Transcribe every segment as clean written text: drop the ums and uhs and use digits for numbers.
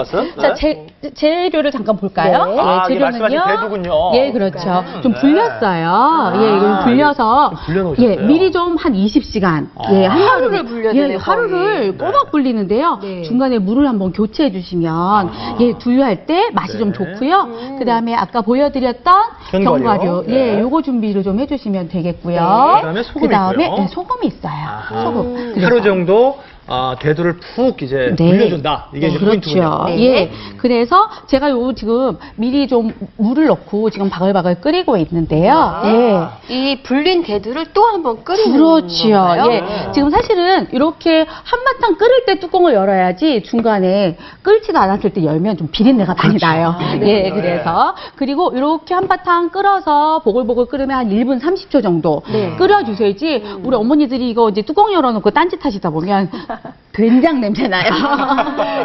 자, 재료를 잠깐 볼까요? 네. 예, 재료는요. 말씀하신 대두군요. 예, 그렇죠. 좀 불렸어요. 예, 이걸 불려서 불려놓으셨어요. 예, 미리 좀 한 20시간. 예, 하루를 불려야 예, 되네요, 하루를 꼬박 불리는데요. 네. 중간에 물을 한번 교체해 주시면 예, 두유할 때 맛이 좀 좋고요. 그다음에 아까 보여드렸던 견과류. 견과류. 네. 예, 요거 준비를 좀 해주시면 되겠고요. 그다음에 소금이 그다음에 있고요. 예, 소금이 있어요. 아하. 소금. 하루 정도 대두를 푹 이제 불려준다. 이게 이제 포인트군요. 그렇죠. 네. 예. 그래서 제가 요 지금 미리 좀 물을 넣고 지금 바글바글 끓이고 있는데요. 예. 이 불린 대두를 또 한번 끓이는 그렇죠. 건가요? 예. 지금 사실은 이렇게 한바탕 끓을 때 뚜껑을 열어야지 중간에 끓지도 않았을 때 열면 좀 비린내가 많이 나요. 예, 그래서. 그리고 이렇게 한바탕 끓어서 보글보글 끓으면 한 1분 30초 정도 끓여주셔야지 우리 어머니들이 이거 이제 뚜껑 열어놓고 딴짓 하시다 보면 된장 냄새 나요.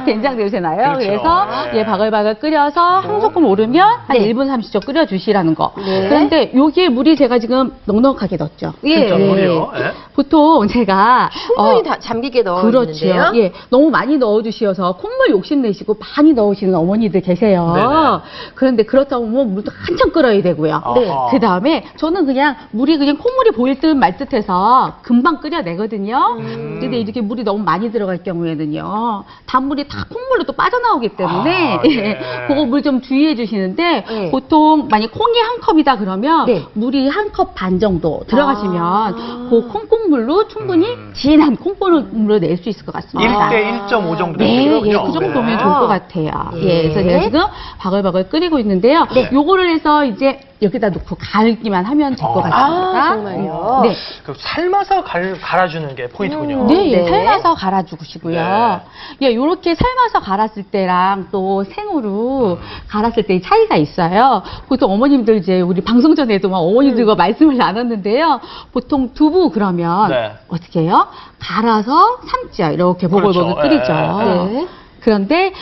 된장 냄새 나요. 그렇죠. 그래서 네. 예, 바글바글 끓여서 한 소끔 오르면 한 1분 30초 끓여주시라는 거. 네. 그런데 여기에 물이 제가 지금 넉넉하게 넣었죠. 예. 진짜 물이요. 예. 보통 제가 충분히 다 잠기게 넣어 그렇죠. 있는데요. 예, 너무 많이 넣어주셔서 콧물 욕심내시고 많이 넣으시는 어머니들 계세요. 네네. 그런데 그렇다고 뭐 물도 한참 끓어야 되고요. 네. 그 다음에 저는 그냥 물이 그냥 콧물이 보일 듯 말 듯해서 금방 끓여내거든요. 근데 이렇게 물이 너무 많이 들어갈 경우에는요, 단물이 다 콧물로 또 빠져나오기 때문에 네. 그거 물 좀 주의해 주시는데 네. 보통 만약 콩이 한 컵이다 그러면 네. 물이 한 컵 반 정도 들어가시면 그 콩국물로 충분히 진한 콩국물로 낼 수 있을 것 같습니다. 1대 1.5 정도 네, 되는군요. 예, 그 정도면 좋을 것 같아요. 네. 예, 그래서 제가 지금 바글바글 끓이고 있는데요. 네. 요거를 해서 이제 여기다 넣고 갈기만 하면 될 것 같습니다. 정말요? 네. 그 삶아서 갈아주는 게 포인트군요. 네, 예, 네. 삶아서 갈아주시고요. 예, 요렇게 삶아서 갈았을 때랑 또 생으로 갈았을 때 차이가 있어요. 보통 어머님들 이제 우리 방송 전에도 막 어머니들과 말씀을 나눴는데요. 보통 두부 그러면 네. 어떻게 해요? 갈아서 삶죠. 이렇게 보글보글 그렇죠. 끓이죠. 네. 그런데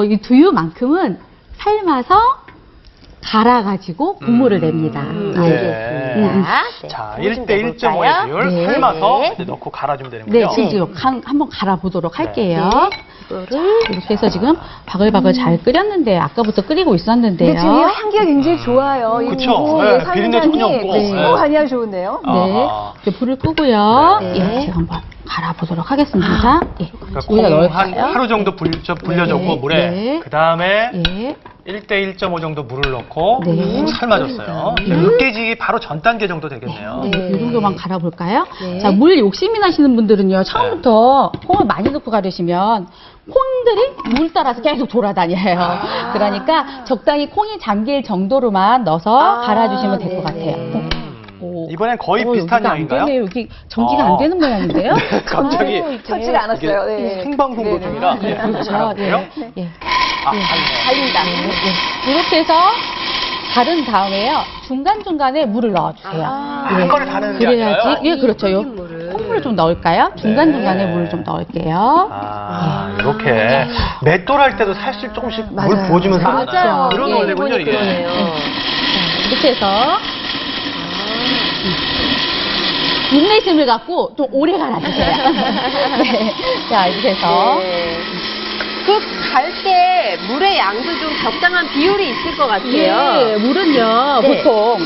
이 두유만큼은 삶아서 갈아가지고 국물을 냅니다. 예. 알겠습니다. 네, 자, 그거 좀 1대 1.5의 내볼까요? 비율 네. 삶아서 네. 이제 넣고 갈아주면 되는군요. 네, 지금 한번 갈아보도록 할게요. 이거를 이렇게 해서 지금 바글바글 잘 끓였는데 아까부터 끓이고 있었는데요. 근데 지금 이 향기가 굉장히 좋아요. 이 그쵸. 두부 네, 삶은 비린내 전혀 향이 없고. 네. 네. 간이야 좋은데요. 네, 아하. 이제 불을 끄고요. 네. 예, 제가 한번 갈아보도록 하겠습니다. 예, 그러니까 여기다 콩 넣을까요? 하루 정도 불려줬고 네, 물에 네. 그 다음에 예, 1대 1.5 정도 물을 넣고 네. 삶아줬어요. 으깨지기 바로 전 단계 정도 되겠네요. 이 정도만 갈아볼까요? 네. 자, 물 욕심이 나시는 분들은요, 처음부터 콩을 많이 넣고 갈으시면 콩들이 물 따라서 계속 돌아다녀요. 그러니까 적당히 콩이 잠길 정도로만 넣어서 갈아주시면 될 것 같아요. 이번엔 거의 비슷한 여기가 안 양인가요? 되네요. 여기 전기가 안 되는 모양인데요? 갑자기 켜지가 않았어요. 이게 네. 생방송 네, 도중이라 네. 그렇죠. 갈아볼게요. 예. 달린다. 이렇게 해서 갈은 다음에요. 중간중간에 물을 넣어주세요. 한 번에 다 넣는 게 그래야지. 아니라요? 예, 그렇죠. 요 콩물을 좀 넣을까요? 중간중간에 물을 좀 넣을게요. 이렇게 맷돌할 때도 사실 조금씩 물 부어주면서 맞아요. 그런 예, 원리군요, 이게. 그러네요. 이렇게 해서 인내심을 갖고 좀 오래 갈아주세요. 네. 자, 이렇게 해서 그 갈 때 물의 양도 좀 적당한 비율이 있을 것 같아요. 예, 물은요, 네. 보통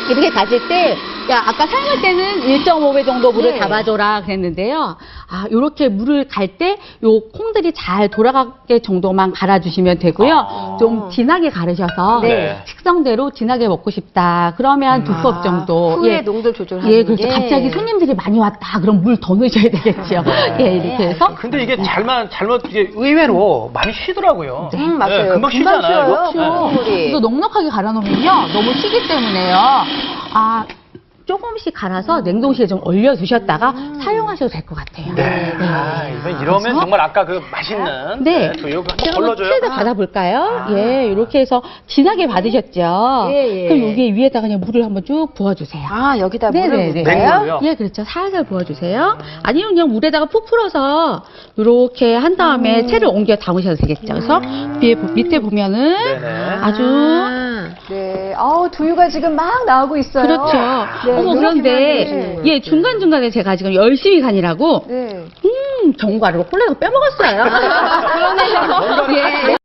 이렇게 가실 때, 야, 아까 삶을 때는 1.5배 정도 물을 네. 담아줘라 그랬는데요. 아, 요렇게 물을 갈 때, 요 콩들이 잘 돌아가게 정도만 갈아주시면 되고요. 좀 진하게 갈으셔서, 네. 식성대로 진하게 먹고 싶다. 그러면 2컵 정도. 후에 예. 농도를 조절하는 예, 그렇죠. 게. 갑자기 손님들이 많이 왔다. 그럼 물 더 넣으셔야 되겠죠. 예, 이렇게 해서. 근데 이게 잘못 이게 의외로 많이 쉬더라고요. 맞아요. 금방 금방 쉬잖아요. 쉬어요. 네. 콩물이. 또 넉넉하게 갈아놓으면요. 너무 쉬기 때문에요. 아, 조금씩 갈아서 냉동실에 좀 얼려두셨다가 사용하셔도 될 것 같아요. 네. 이러면 그래서 정말 아까 그 맛있는 네. 두유 한번 제가 한번 걸러줘요. 틀에다 받아볼까요? 예, 이렇게 해서 진하게 받으셨죠? 예, 예. 그럼 여기 위에다 그냥 물을 한번 쭉 부어주세요. 아, 여기다 물을 네네네. 붓나요? 냉물로요? 예, 그렇죠. 살살 부어주세요. 아니면 그냥 물에다가 푹 풀어서 이렇게 한 다음에 채를 옮겨 담으셔도 되겠죠. 그래서 밑에 보면은 네네. 아주 네. 두유가 지금 막 나오고 있어요. 그렇죠. 네, 어머, 이렇게만 그런데, 해주시는 예, 중간중간에 제가 지금 열심히 간이라고, 네. 전과를 콜라가 빼먹었어요. 그러네요. 예.